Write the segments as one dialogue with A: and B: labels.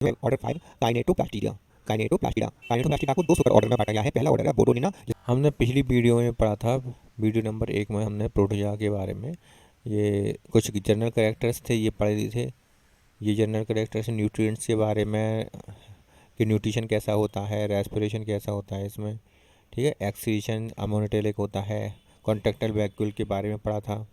A: Order 5 काइनेटोप्लास्टिडिया। काइनेटोप्लास्टिडा को 2 super order में बांटा गया है। पहला ऑर्डर है बोडोनिना। हमने पिछली वीडियो में पढ़ा था, वीडियो नंबर 1 में हमने प्रोटोजोआ के बारे में, ये कुछ जनरल कैरेक्टर्स थे, ये पढ़े थे। ये जनरल कैरेक्टर्स न्यूट्रिएंट्स के बारे में, कि न्यूट्रिशन कैसा होता है, रेस्पिरेशन कैसा होता है इसमें, ठीक है। एक्सक्रीशन अमोनोटेलिक होता है। कॉन्ट्रैक्टाइल वैक्यूल के बारे में पढ़ा था।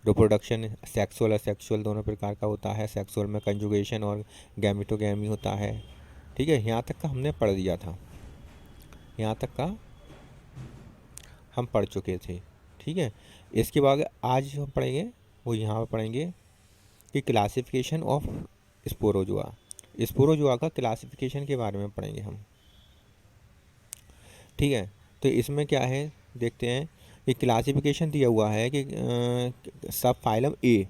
A: रिप्रोडक्शन सेक्सुअल और सेक्सुअल दोनों प्रकार का होता है। सेक्सुअल में कंजुगेशन और गैमेटोगैमी होता है, ठीक है। यहाँ तक का हमने पढ़ दिया था, यहाँ तक का हम पढ़ चुके थे, ठीक है। इसके बाद आज जो हम पढ़ेंगे वो यहाँ पर पढ़ेंगे कि क्लासिफिकेशन ऑफ स्पोरोजोआ। स्पोरोजोआ का क्लासिफिकेशन के बारे में पढ़ेंगे हम, ठीक है। तो इसमें क्या है देखते हैं कि क्लासिफिकेशन दिया हुआ है कि सब फाइलम ए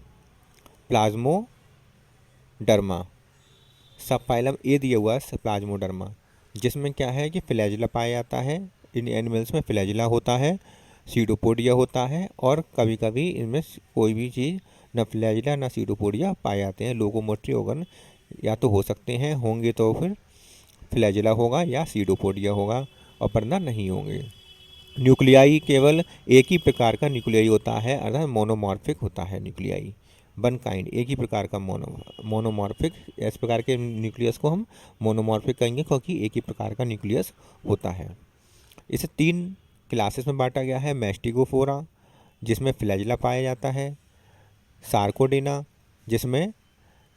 A: प्लाज्मोडर्मा, सब फाइलम ए दिया हुआ है प्लाज्मोडर्मा, जिसमें क्या है कि फ्लैजिला पाया जाता है। इन एनिमल्स में फ्लैजिला होता है, सीडोपोडिया होता है, और कभी कभी इनमें कोई भी चीज़ न फ्लैजिला न सीडोपोडिया पाए जाते हैं। लोकोमोटरी ऑर्गन या तो हो सकते हैं, होंगे तो फिर फ्लैजिला होगा या सीडोपोडिया होगा, और वरना नहीं होंगे। न्यूक्लियाई केवल एक ही प्रकार का न्यूक्लियाई होता है, अर्थात मोनोमॉर्फिक होता है न्यूक्लियाई। वन काइंड, एक ही प्रकार का मोनोमॉर्फिक। इस प्रकार के न्यूक्लियस को हम मोनोमॉर्फिक कहेंगे क्योंकि एक ही प्रकार का न्यूक्लियस होता है। इसे 3 क्लासेस में बांटा गया है। मैस्टिगोफोरा, जिसमें फ्लैजिला पाया जाता है। सार्कोडेना, जिसमें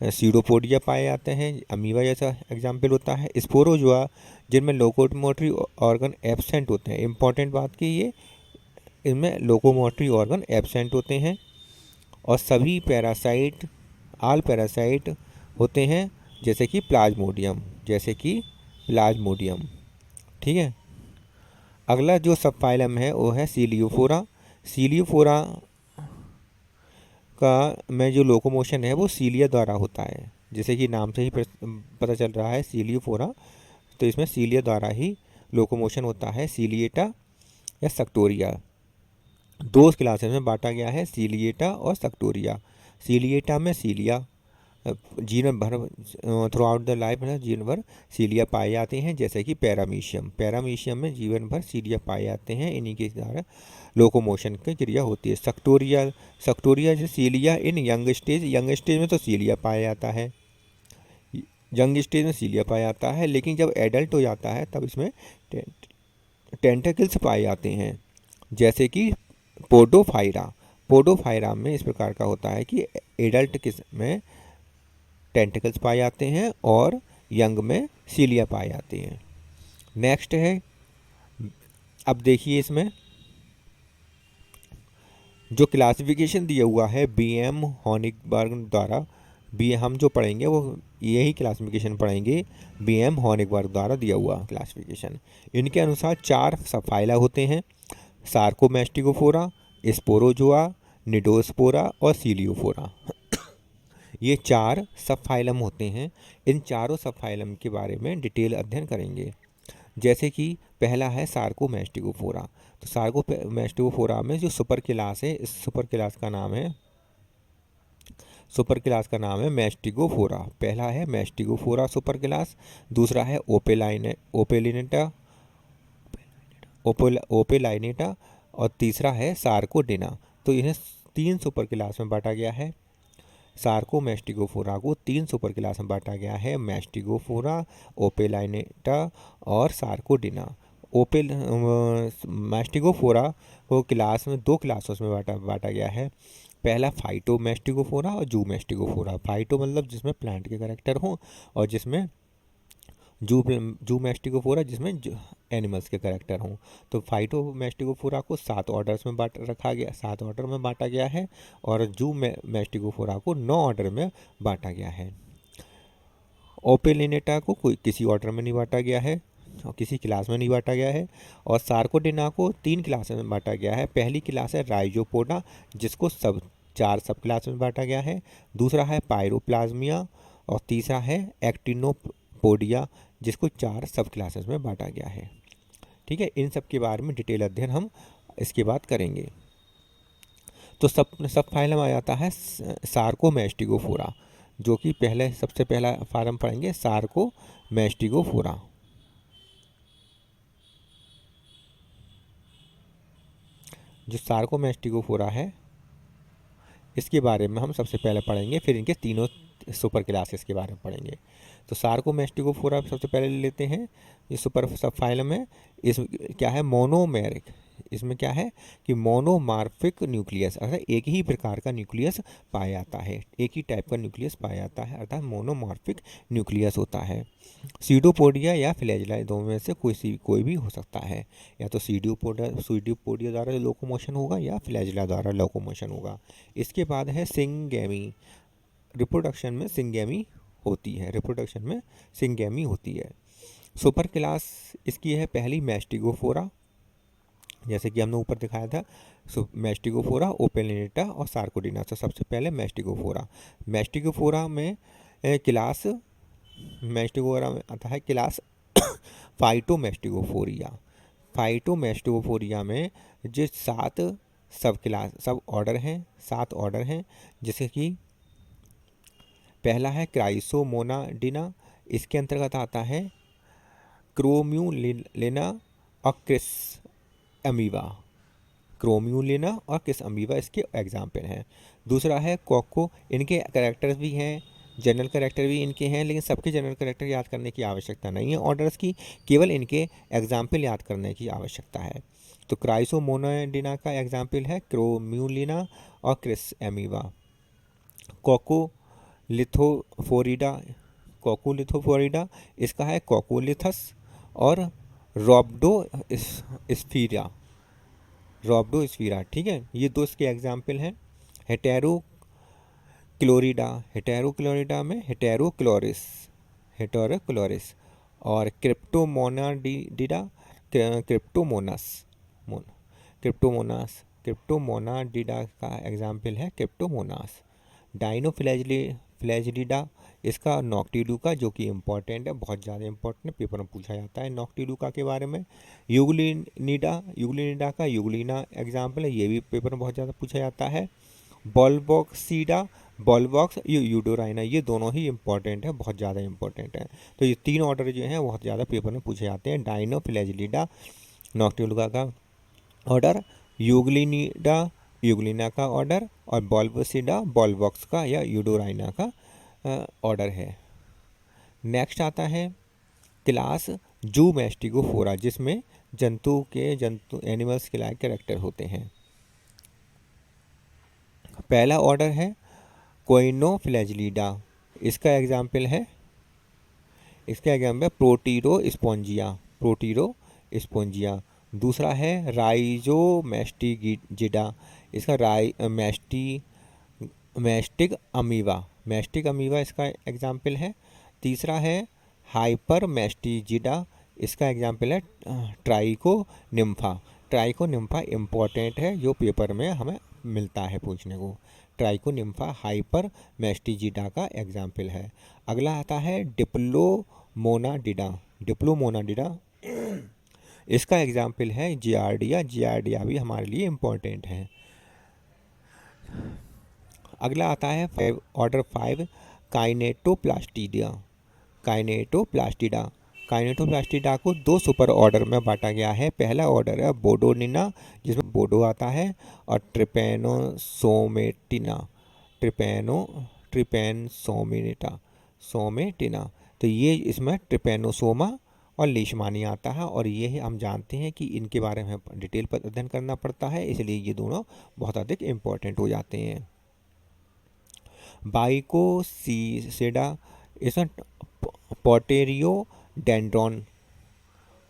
A: सीडोपोडिया पाए जाते हैं, अमीबा जैसा एग्जाम्पल होता है। स्पोरोजोआ, जिनमें लोकोमोटरी ऑर्गन एब्सेंट होते हैं। इंपॉर्टेंट बात की ये, इनमें लोकोमोटरी ऑर्गन एब्सेंट होते हैं। और सभी पैरासाइट, आल पैरासाइट होते हैं, जैसे कि प्लाज्मोडियम, ठीक है। अगला जो सब फाइलम है वो है सीलियोफोरा। सीलियोफोरा का में जो लोकोमोशन है वो सीलिया द्वारा होता है, जैसे कि नाम से ही पता चल रहा है सीलियोफोरा, तो इसमें सीलिया द्वारा ही लोकोमोशन होता है। सीलिएटा या सक्टोरिया, 2 क्लासेस में बांटा गया है, सीलिएटा और सक्टोरिया। सीलिएटा में सीलिया जीवन भर थ्रू आउट द लाइफ जीवन भर सीलिया पाए जाते हैं, जैसे कि पैरामीशियम में जीवन भर सीलिया पाए जाते हैं। इन्हीं के द्वारा लोकोमोशन की क्रिया होती है। सक्टोरिया से सीलिया इन यंग स्टेज में तो सीलिया पाया जाता है, यंग स्टेज में सीलिया पाया जाता है, लेकिन जब एडल्ट हो जाता है तब इसमें टेंटेकल्स पाए जाते हैं, जैसे कि पोडोफायरा में इस प्रकार का होता है कि एडल्ट में टेंटिकल्स पाए जाते हैं और यंग में सीलिया पाए जाते हैं। नेक्स्ट है, अब देखिए इसमें जो क्लासिफिकेशन दिया हुआ है बीएम हॉनिगबर्ग द्वारा, हम जो पढ़ेंगे वो यही क्लासिफिकेशन पढ़ेंगे, बीएम हॉनिगबर्ग द्वारा दिया हुआ क्लासिफिकेशन। इनके अनुसार 4 सबफाइला होते हैं, सार्कोमेस्टिगोफोरा, स्पोरोजोआ, निडोस्पोरा और सीलियोफोरा। ये 4 सब फाइलम होते हैं। इन चारों सब फाइलम के बारे में डिटेल अध्ययन करेंगे। जैसे कि पहला है सार्कोमेस्टिगोफोरा। तो सार्कोमेस्टिगोफोरा में जो सुपर क्लास है, इस सुपर क्लास का नाम है मेस्टिगोफोरा। पहला है मेस्टिगोफोरा सुपर क्लास, दूसरा है ओपेलाइनेटा और तीसरा है सार्कोडेना। तो इन्हें 3 सुपर क्लास में बांटा गया है। सार्कोमेस्टिगोफोरा को 3 सुपर क्लास में बांटा गया है, मेस्टिगोफोरा, ओपेलाइनेटा और सार्कोडेना। मेस्टिगोफोरा को क्लास में 2 क्लासों में बांटा गया है। पहला फाइटोमेस्टिगोफोरा और जूमेस्टिगोफोरा। फाइटो मतलब जिसमें प्लांट के कैरेक्टर हों, और जिसमें जूमेस्टिगोफोरा जिसमें एनिमल्स के कैरेक्टर हों। तो फाइटोमेस्टिगोफोरा को 7 ऑर्डर्स में सात ऑर्डर में बांटा गया है, और जूमेस्टिगोफोरा को 9 ऑर्डर में बांटा गया है। ओपेलिनेटा को कोई किसी ऑर्डर में नहीं बांटा गया है और किसी क्लास में नहीं बांटा गया है। और सार्कोडेना को 3 क्लास में बांटा गया है। पहली क्लास है राइजोपोडा, जिसको 4 सब क्लास में बांटा गया है। दूसरा है पायरोप्लाज्मिया, और तीसरा है एक्टिनोपोडिया, जिसको 4 सब क्लासेस में बांटा गया है, ठीक है। इन सब के बारे में डिटेल अध्ययन हम इसके बाद करेंगे। तो सब फाइलम आ जाता है सार्कोमेस्टिगोफोरा, जो कि सबसे पहला फार्म पढ़ेंगे सार्कोमेस्टिगोफोरा। जो सार्कोमेस्टिगोफोरा है इसके बारे में हम सबसे पहले पढ़ेंगे, फिर इनके तीनों सुपर क्लासेस के बारे में पढ़ेंगे। तो सार्कोमेस्टिगोफोरा सबसे पहले ले लेते हैं। ये सुपर सब फाइलम है। इस क्या है, मोनोमेरिक। इसमें क्या है कि मोनोमार्फिक न्यूक्लियस, अर्थात एक ही प्रकार का न्यूक्लियस पाया जाता है, एक ही टाइप का न्यूक्लियस पाया जाता है, अर्थात मोनोमार्फिक न्यूक्लियस होता है। सीडोपोडिया या फ्लैजिला, दोनों में से कोई भी हो सकता है। या तो सीडोपोडिया द्वारा लोकोमोशन होगा या फ्लैजिला द्वारा लोकोमोशन होगा। इसके बाद है सिंगेमी। रिप्रोडक्शन में सिंगेमी होती है। सुपर क्लास इसकी है पहली मैस्टिगोफोरा, जैसे कि हमने ऊपर दिखाया था। मैस्टिगोफोरा, ओपेलिनेटा और सार्कोडिना। तो सबसे पहले मैस्टिगोफोरा में आता है क्लास फाइटोमेस्टिगोफोरिया में जो 7 सब ऑर्डर हैं, जैसे कि पहला है क्राइसोमोनाडिना। इसके अंतर्गत आता है क्रोम्यूलिना और क्रिस अमीवा इसके एग्जाम्पल हैं। दूसरा है कोको। इनके कैरेक्टर्स भी हैं, जनरल कैरेक्टर भी इनके हैं, लेकिन सबके जनरल कैरेक्टर याद करने की आवश्यकता नहीं है ऑर्डर्स की, केवल इनके एग्जाम्पल याद करने की आवश्यकता है। तो क्राइसोमोनाडिना का एग्जाम्पल है क्रोम्यूलिना और क्रिस अमीवा। कोकोलिथोफोरिडा इसका है कोकोलिथस और रॉब्डोस्फीरा। ठीक है, ये दो इसके एग्जाम्पल हैं। हेटेरोक्लोरिडा में हेटेरोक्लोरिस और क्रिप्टोमोनाडिडा का एग्जाम्पल है क्रिप्टोमोनास। डाइनोफ्लैजिलिडा इसका नॉक्टिडुका, जो कि इम्पोर्टेंट है, बहुत ज़्यादा इम्पोर्टेंट है, पेपर में पूछा जाता है नॉक्टिडुका के बारे में। यूग्लिनिडा का यूग्लिना एग्जाम्पल है, ये भी पेपर में बहुत ज़्यादा पूछा जाता है। बॉलबॉक्स यूडोराइना, ये दोनों ही इम्पोर्टेंट है, बहुत ज़्यादा इम्पोर्टेंट है। तो ये 3 ऑर्डर जो हैं बहुत ज़्यादा पेपर में पूछे जाते हैं। डाइनोफ्लैजिलिडा नॉक्टिडुका का ऑर्डर, यूग्लिना का ऑर्डर और बॉलबॉक्स का या यूडोराइना का ऑर्डर है। नेक्स्ट आता है क्लास जूमेस्टिगोफोरा, जिसमें एनिमल्स के लायक कैरेक्टर होते हैं। पहला ऑर्डर है कोइनोफ्लैजिलिडा। इसका एग्जाम्पल है प्रोटीरोस्पोंजिया। दूसरा है राइजोमेस्टिजिडा। इसका मैस्टिक अमीवा इसका एग्जाम्पल है। तीसरा है हाइपरमेस्टिजिडा। इसका एग्जाम्पल है ट्राइकोनिम्फा इम्पोर्टेंट है, जो पेपर में हमें मिलता है पूछने को। ट्राइकोनिम्फा हाइपरमेस्टिजिडा का एग्जाम्पल है। अगला आता है डिप्लोमोनाडिडा। इसका एग्जाम्पल है जियार्डिया भी हमारे लिए इम्पोर्टेंट है। अगला आता है ऑर्डर 5 काइनेटोप्लास्टिडा को 2 सुपर ऑर्डर में बांटा गया है। पहला ऑर्डर है बोडोनिना, जिसमें बोडो आता है, और ट्रिपेनोसोमेटिना। तो ये इसमें ट्रिपेनोसोमा और लीशमानी आता है, और ये हम जानते हैं कि इनके बारे में डिटेल पर अध्ययन करना पड़ता है, इसलिए ये दोनों बहुत अधिक इम्पोर्टेंट हो जाते हैं। बाइकोसीसेडा इसमें पोटेरियोडेंड्रॉन,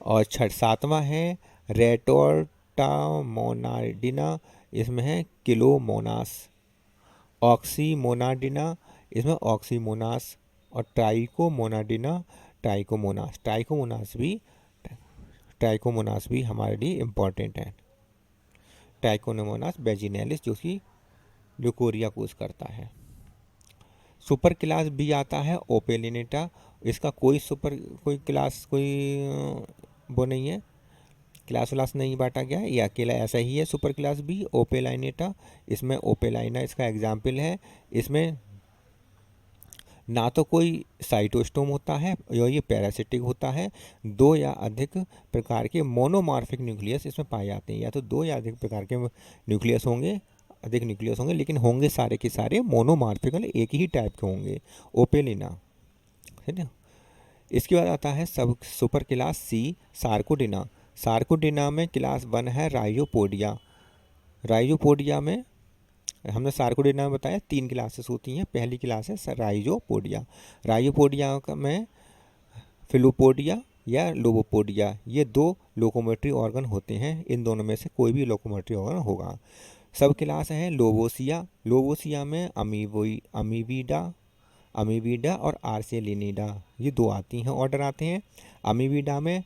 A: और 7वां है रेटोर्टामोनाडिना। इसमें है किलोमोनास। ऑक्सीमोनाडिना इसमें ऑक्सीमोनास, और ट्राइकोमोनास भी हमारे लिए इम्पोर्टेंट है। ट्राइकोमोनास वेजिनैलिस, जो कि ल्यूकोरिया कोज करता है। सुपर क्लास बी आता है ओपेलिनेटा। इसका कोई वो नहीं है, क्लास नहीं बांटा गया है, ये अकेला ऐसा ही है। सुपर क्लास बी ओपेलाइनेटा। इसमें ओपेलाइना इसका एग्जाम्पल है। इसमें ना तो कोई साइटोस्टोम होता है और ये पैरासिटिक होता है। दो या अधिक प्रकार के मोनोमॉर्फिक न्यूक्लियस इसमें पाए जाते हैं। या तो दो या अधिक प्रकार के न्यूक्लियस होंगे, अधिक न्यूक्लियस होंगे, लेकिन होंगे सारे के सारे मोनोमॉर्फिकल, एक ही टाइप के होंगे, ओपेलिना, है ना। इसके बाद आता है सब super class C Sarcodina. Sarcodina में क्लास 1 है राइजोपोडिया। राइजोपोडिया में हमने सार्कोडिना में बताया 3 क्लासेस होती हैं। पहली क्लास है राइजोपोडिया। राइजोपोडिया में फिलोपोडिया या लोबोपोडिया, ये 2 लोकोमोटरी ऑर्गन होते हैं। इन दोनों में से कोई भी लोकोमोटरी ऑर्गन होगा। सब क्लास है लोबोसिया। लोबोसिया में अमीबीडा और आर्सेलिनिडा, ये 2 आती हैं, ऑर्डर आते हैं। अमीबीडा में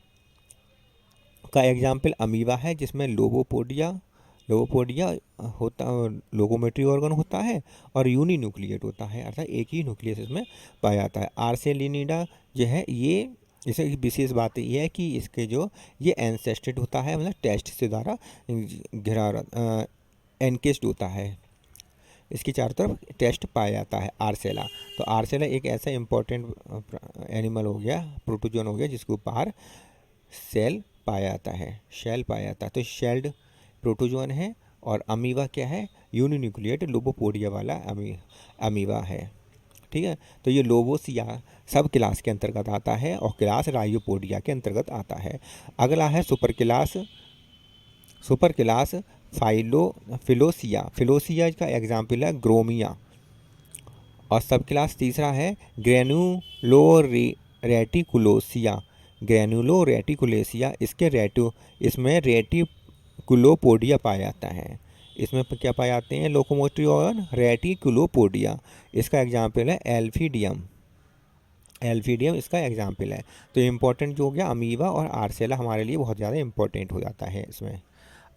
A: का एग्जाम्पल अमीबा है, जिसमें लोबोपोडिया होता, लोकोमोटरी ऑर्गन होता है और यूनिन्यूक्लिएट होता है, अर्थात एक ही न्यूक्लियस इसमें पाया जाता है। आर्सेलिनिडा जो है ये, इसे विशेष बात ये है कि इसके जो ये एंसेस्टेड होता है, मतलब टेस्ट से द्वारा घिरा एनकेस्ड होता है, इसकी चारों तरफ टेस्ट पाया जाता है। आर्सेला, तो आर्सेला एक ऐसा इम्पोर्टेंट एनिमल हो गया, प्रोटोजोन हो गया, जिसके ऊपर सेल पाया जाता है, शेल पाया जाता है। तो शेल्ड प्रोटोजोन है। और अमीबा क्या है, यूनिन्यूक्लिएट लोबोपोडिया वाला अमीबा है, ठीक है। तो ये लोबोसिया सब क्लास के अंतर्गत आता है और क्लास राइजोपोडिया के अंतर्गत आता है। अगला है सुपर क्लास फिलोसिया। फिलोसिया का एग्जाम्पल है ग्रोमिया। और सब क्लास तीसरा है ग्रेनुलोरेटिकुलोसिया। इसमें रेटिकुलोपोडिया पाया जाता है। इसमें क्या पाए जाते हैं लोकोमोटरी ऑर्गन, रेटिकुलोपोडिया। इसका एग्जाम्पल है एल्फीडियम इसका एग्जाम्पल है। तो इम्पोर्टेंट जो हो गया अमीबा और आर्सेला हमारे लिए बहुत ज़्यादा इम्पोर्टेंट हो जाता है इसमें।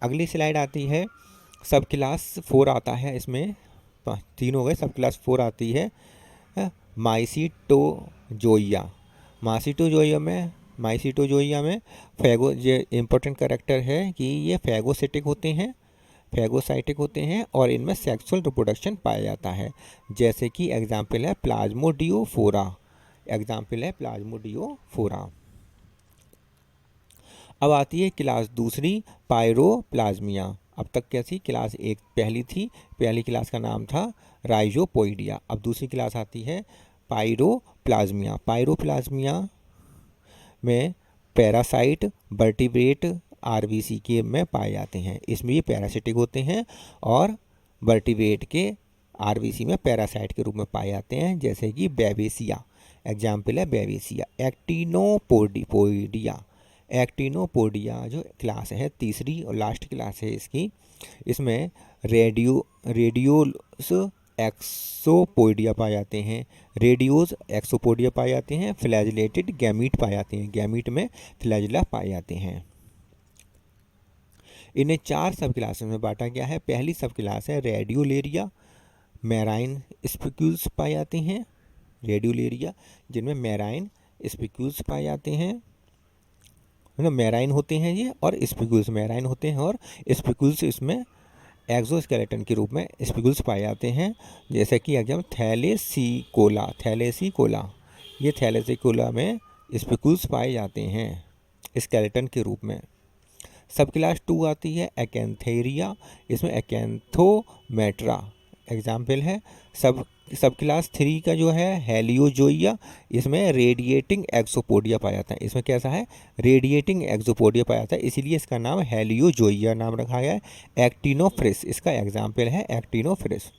A: अगली स्लाइड आती है सब क्लास 4 आता है। इसमें 3 हो गए, सब क्लास 4 आती है माइसीटोजोइया में फैगो, ये इम्पोर्टेंट कैरेक्टर है कि ये फैगोसाइटिक होते हैं और इनमें सेक्सुअल रिप्रोडक्शन पाया जाता है। जैसे कि एग्जाम्पल है प्लाज्मोडियोफोरा। अब आती है क्लास दूसरी पायरोप्लाज्मिया। अब तक कैसी क्लास एक पहली थी, पहली क्लास का नाम था राइजोपोइडिया। अब दूसरी क्लास आती है पायरोप्लाज्मिया। पायरोप्लाज्मिया में पैरासाइट, वर्टिब्रेट, आरबीसी के में पाए जाते हैं। इसमें ये पैरासिटिक होते हैं और वर्टिब्रेट के आरबीसी में पैरासाइट के रूप में पाए जाते हैं। जैसे कि बेबेसिया, एग्जाम्पल है बेबेसिया। एक्टिनोपोडिया जो क्लास है तीसरी और लास्ट क्लास है इसकी, इसमें रेडियोस एक्सोपोडिया पाए जाते हैं। फ्लैजिलेटेड गैमीट पाए जाते हैं। गैमीट में फ्लैजिला पाए जाते हैं। इन्हें 4 सब क्लासेस में बांटा गया है। पहली सब क्लास है रेडियोलेरिया। मैराइन स्पिक्यूल्स पाए जाते हैं, रेडियोलेरिया, जिनमें मैराइन स्पिक्यूल्स पाए जाते हैं, मतलब मैराइन होते हैं ये और स्पिक्यूल्स, मैराइन होते हैं और स्पिक्यूल्स इसमें एक्सोस्केलेटन के रूप में स्पिक्यूल्स पाए जाते हैं। जैसे कि एग्जाम थैलेसीकोला, ये थैलेसीकोला में स्पिक्यूल्स पाए जाते हैं स्केलेटन के रूप में। सब क्लास 2 आती है एकेंथेरिया। इसमें एकेंथोमेट्रा एग्जाम्पल है। सब क्लास 3 का जो है हेलियोजोइया, इसमें रेडिएटिंग एक्सोपोडिया पाया जाता है। इसमें कैसा है, रेडिएटिंग एक्सोपोडिया पाया जाता है, इसीलिए इसका नाम हेलियोजोइया नाम रखा गया है। एक्टिनोफ्रिस इसका एग्जाम्पल है, एक्टिनोफ्रिस।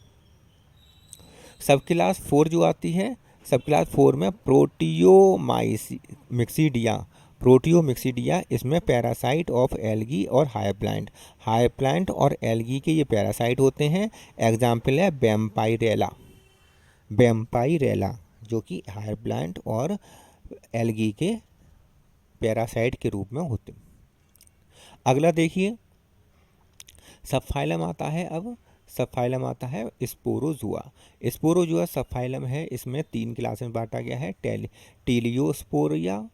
A: सब क्लास 4 जो आती है, सब क्लास 4 में प्रोटियोमिक्सिडिया, इसमें पैरासाइट ऑफ एल्गी और हाई प्लांट और एल्गी के ये पैरासाइट होते हैं। एग्जाम्पल है बेम्पाइरेला जो कि हाई प्लांट और एल्गी के पैरासाइट के रूप में होते हैं। अगला देखिए सब फाइलम आता है। अब सब फाइलम आता है स्पोरोजुआ सब फाइलम है। इसमें 3 क्लास में बांटा गया है, टीलियोस्पोरिया,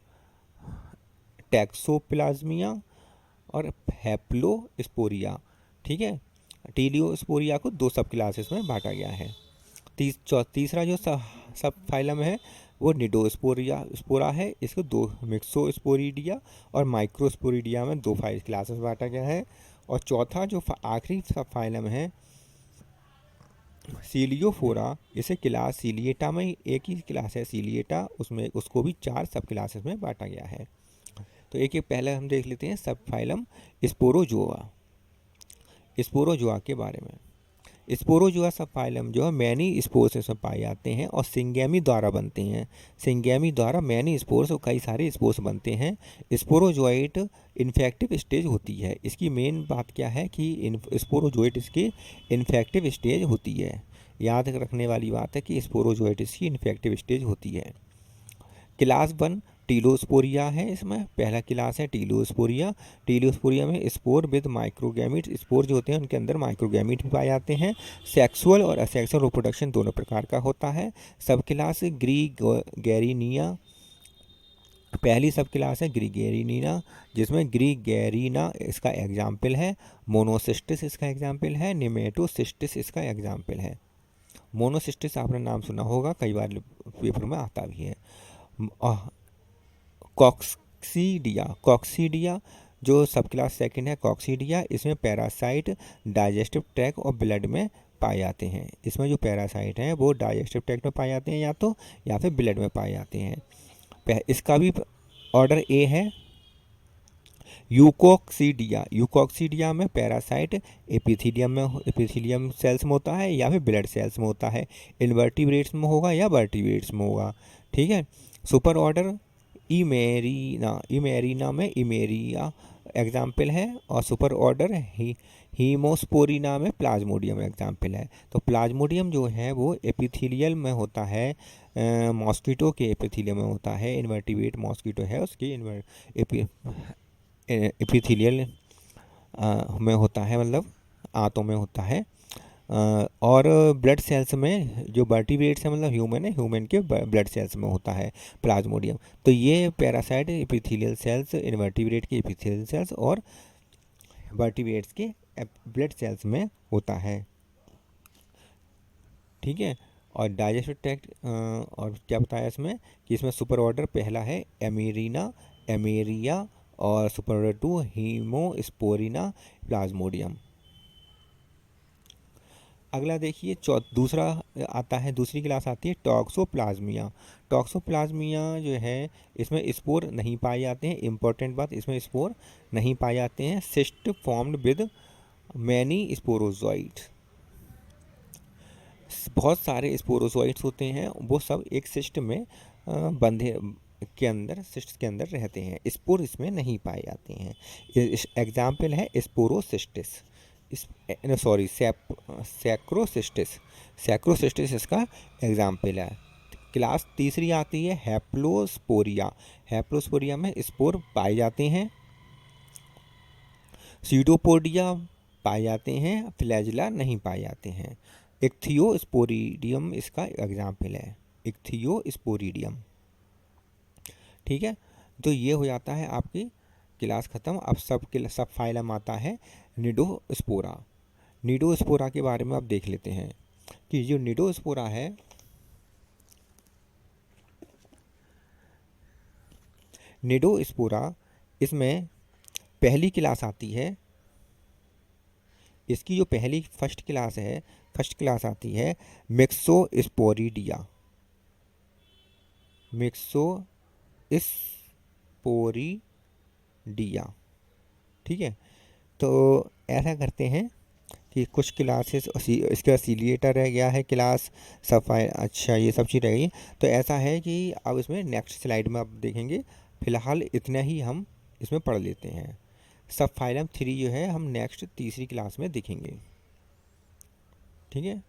A: टैक्सोप्लाज्मिया और हैप्लोस्पोरिया, ठीक है। टीलियोस्पोरिया को 2 सब क्लासेस में बांटा गया है। तीसरा जो सब फाइलम है वो स्पोरा है। इसको दो मिक्सोस्पोरिडिया और माइक्रोस्पोरिडिया में दो फाइल क्लासेस बांटा गया है। और चौथा जो आखिरी सब फाइलम है सीलियोफोरा, इसे क्लास सीलिएटा में एक ही क्लास है सीलिएटा, उसमें उसको भी 4 सब क्लासेस में बांटा गया है। तो एक पहले हम देख लेते हैं सब फाइलम स्पोरोजोआ के बारे में। स्पोरोजोआ सब फाइलम जो है मैनी स्पोर्स में पाए जाते हैं और सिंगेमी द्वारा बनते हैं। सिंगेमी द्वारा मैनी स्पोर्स और कई सारे स्पोर्स बनते हैं। स्पोरोजोइट इन्फेक्टिव स्टेज होती है। इसकी मेन बात क्या है कि स्पोरोजोइट इसकी इन्फेक्टिव स्टेज होती है। याद रखने वाली बात है कि स्पोरोजोइट इसकी इन्फेक्टिव स्टेज होती है। क्लास 1 टीलोस्पोरिया है। इसमें पहला क्लास है टीलोस्पोरिया। टीलोस्पोरिया में स्पोर विद माइक्रोगैमिट, स्पोर जो होते हैं उनके अंदर माइक्रोगैमिट भी पाए जाते हैं। सेक्सुअल और असेक्सुअल रिप्रोडक्शन दोनों प्रकार का होता है। सब क्लास ग्रीगेरिनिया, पहली सब क्लास है ग्रीगेरिनिया, जिसमें ग्रीगेरिना इसका एग्जाम्पल है। मोनोसिस्टिस इसका एग्जाम्पल है। निमेटोसिस्टिस इसका एग्जाम्पल है। मोनोसिस्टिस आपने नाम सुना होगा, कई बार पेपर में आता भी है। कॉक्सीडिया जो सब क्लास सेकंड है कॉक्सीडिया, इसमें पैरासाइट डाइजेस्टिव ट्रैक्ट और ब्लड में पाए जाते हैं। इसमें जो पैरासाइट हैं वो डाइजेस्टिव ट्रैक्ट में पाए जाते हैं या फिर ब्लड में पाए जाते हैं। इसका भी ऑर्डर ए है। यूकोक्सीडिया में पैरासाइट एपिथीलियम सेल्स में होता है या फिर ब्लड सेल्स में होता है। इनवर्टिब्रेट्स में होगा या वर्टिब्रेट्स में होगा। ठीक है। सुपर ऑर्डर इमेरिना में इमेरिया एग्जाम्पल है और सुपर ऑर्डर हीमोस्पोरिना में प्लाज्मोडियम एग्जाम्पल है। तो प्लाज्मोडियम जो है वो एपिथीलियल में होता है, मॉस्किटो के एपिथीलियम में होता है। इन्वर्टिब्रेट मॉस्किटो है उसके एपिथीलियल में होता है, मतलब आंतों में होता है। और ब्लड सेल्स में जो वर्टिब्रेट्स है मतलब ह्यूमन के ब्लड सेल्स में होता है प्लाज्मोडियम। तो ये पैरासाइट एपिथेलियल सेल्स, इनवर्टिब्रेट के एपिथेलियल सेल्स और वर्टिब्रेट्स के ब्लड सेल्स में होता है। ठीक है। और डाइजेस्टिव ट्रैक्ट और क्या बताया इसमें कि इसमें सुपर ऑर्डर पहला है एमेरिया और सुपर ऑर्डर 2 हीमोस्पोरिना प्लाज्मोडियम। अगला देखिए दूसरा आता है, दूसरी क्लास आती है टॉक्सोप्लाज्मिया। टॉक्सोप्लाज्मिया जो है इसमें स्पोर नहीं पाए जाते हैं। इंपॉर्टेंट बात, इसमें स्पोर नहीं पाए जाते हैं। Cyst formed with many sporozoite, बहुत सारे स्पोरोजोइट्स होते हैं, वो सब एक सिस्ट में बंधे के अंदर सिस्ट के अंदर रहते हैं। स्पोर इसमें नहीं पाए जाते हैं। एग्जाम्पल है स्पोरोसिस्टिस, सैक्रोसिस्टिस इसका एग्जाम्पल है। क्लास तीसरी आती है हैप्लोस्पोरिया। हैप्लोस्पोरिया में स्पोर पाए जाते हैं। सीडोपोडिया पाए जाते हैं, फ्लैजिला नहीं पाए जाते हैं। इक्थियोस्पोरिडियम इसका एग्जाम्पल है, इक्थियोस्पोरिडियम। ठीक है। तो ये हो जाता है आपकी क्लास ख़त्म। अब सब फाइलम आता है निडोस्पोरा। निडोस्पोरा के बारे में आप देख लेते हैं कि जो निडोस्पोरा है, निडोस्पोरा इसमें पहली क्लास आती है। इसकी जो फर्स्ट क्लास आती है मिक्सोस्पोरिडिया। ठीक है। तो ऐसा करते हैं कि कुछ क्लासेस इसका सीलिएटर रह गया है क्लास सफाई, अच्छा ये सब चीज़ रह गई। तो ऐसा है कि अब इसमें नेक्स्ट स्लाइड में आप देखेंगे, फ़िलहाल इतना ही हम इसमें पढ़ लेते हैं। सब फाइलम 3 जो है हम नेक्स्ट तीसरी क्लास में देखेंगे। ठीक है।